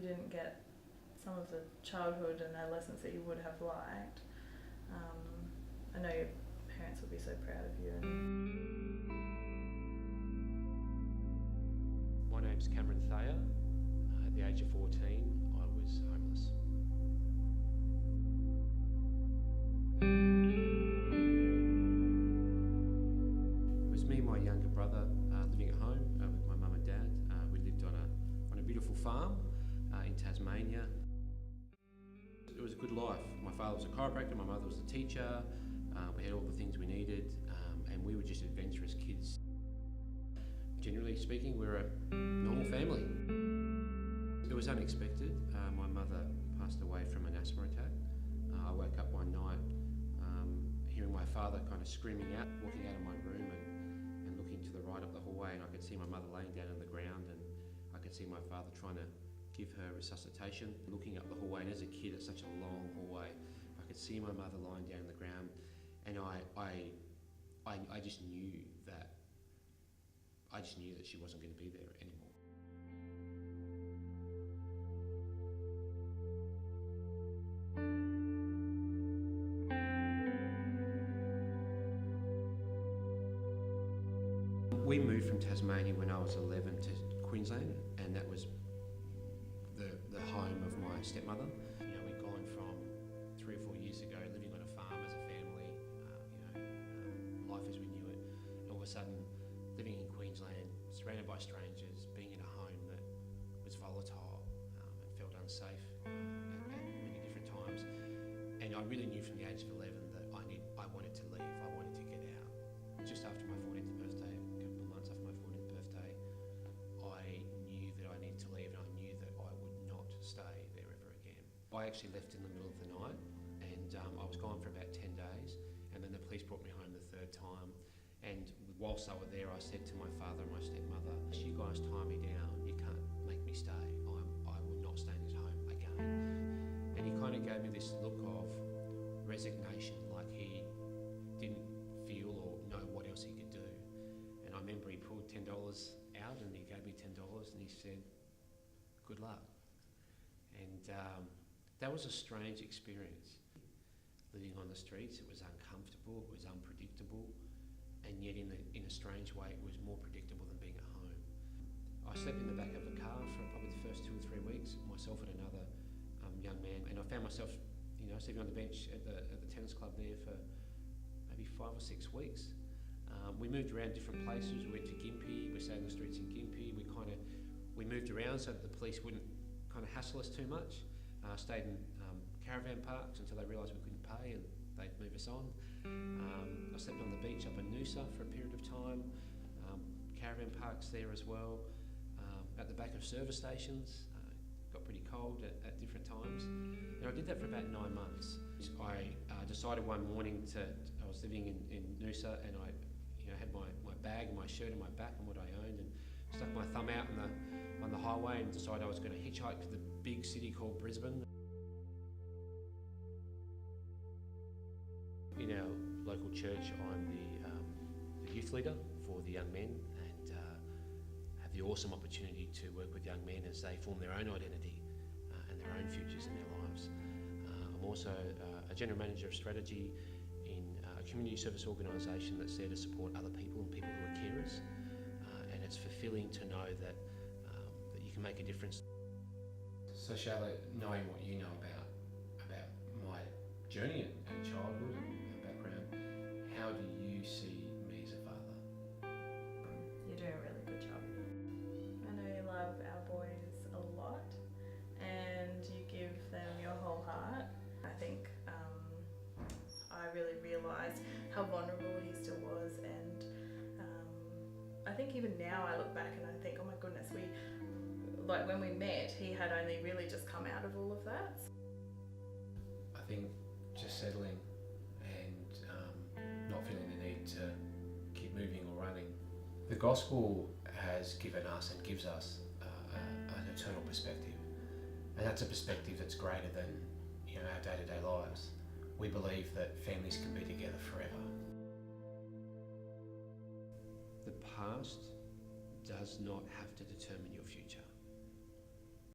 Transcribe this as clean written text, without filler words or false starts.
you didn't get some of the childhood and adolescence that you would have liked. I know your parents will be so proud of you. My name's Cameron Thayer. At the age of 14, I was homeless. It was me and my younger brother living at home with my mum and dad. We lived on a beautiful farm in Tasmania. It was a good life. My father was a chiropractor, my mother was a teacher. We had all the things we needed, and we were just adventurous kids. Generally speaking, we're a normal family. It was unexpected. My mother passed away from an asthma attack. I woke up one night hearing my father kind of screaming out, walking out of my room and looking to the right up the hallway, and I could see my mother laying down on the ground, and I could see my father trying to give her resuscitation. Looking up the hallway, and as a kid it's such a long hallway, I could see my mother lying down on the ground, and I just knew that she wasn't going to be there anymore. We moved from Tasmania when I was 11 to Queensland, and that was the home of my stepmother. You know, we'd gone from 3 or 4 years ago living on a farm as a family, life as we knew it, and all of a sudden living in Queensland, surrounded by strangers, being in a home that was volatile and felt unsafe at many different times. And I really knew from the age of 11 that I wanted to leave, I wanted to get out. Just after my 14th birthday, a couple of months after my 14th birthday, I knew that I needed to leave, and I knew that I would not stay there ever again. I actually left in the middle of the night, and I was gone for about 10 days, and then the police brought me home the third time. And whilst I was there, I said to my father and my stepmother, "You guys tie me down, you can't make me stay. I will not stay in this home again." And he kind of gave me this look of resignation, like he didn't feel or know what else he could do. And I remember he pulled $10 out and he gave me $10 and he said, "Good luck." And that was a strange experience. Living on the streets, it was uncomfortable, it was unpredictable. And yet in a strange way it was more predictable than being at home. I slept in the back of a car for probably the first 2 or 3 weeks, myself and another young man, and I found myself sleeping on the bench at the tennis club there for maybe 5 or 6 weeks. We moved around different places. We went to Gympie, we stayed in the streets in Gympie. We moved around so that the police wouldn't kind of hassle us too much. Stayed in caravan parks until they realised we couldn't pay and they'd move us on. I slept on the beach up in Noosa for a period of time, caravan parks there as well, at the back of service stations. Got pretty cold at different times, and I did that for about 9 months. I decided one morning I was living in Noosa, and I had my bag and my shirt and my back and what I owned, and stuck my thumb out on the highway and decided I was going to hitchhike to the big city called Brisbane. In our local church, I'm the youth leader for the young men, and have the awesome opportunity to work with young men as they form their own identity and their own futures in their lives. I'm also a general manager of strategy in a community service organisation that's there to support other people and people who are carers, and it's fulfilling to know that you can make a difference. So Charlotte, knowing what you know about my journey and childhood and background, how do you see me as a father? You're doing a really good job. I know you love our boys a lot and you give them your whole heart. I think I really realised how vulnerable he still was, and I think even now I look back and I think, oh my goodness, when we met, he had only really just come out of all of that. I think just settling and not feeling the need to keep moving or running. The gospel has given us and gives us an eternal perspective, and that's a perspective that's greater than our day-to-day lives. We believe that families can be together forever. The past does not have to determine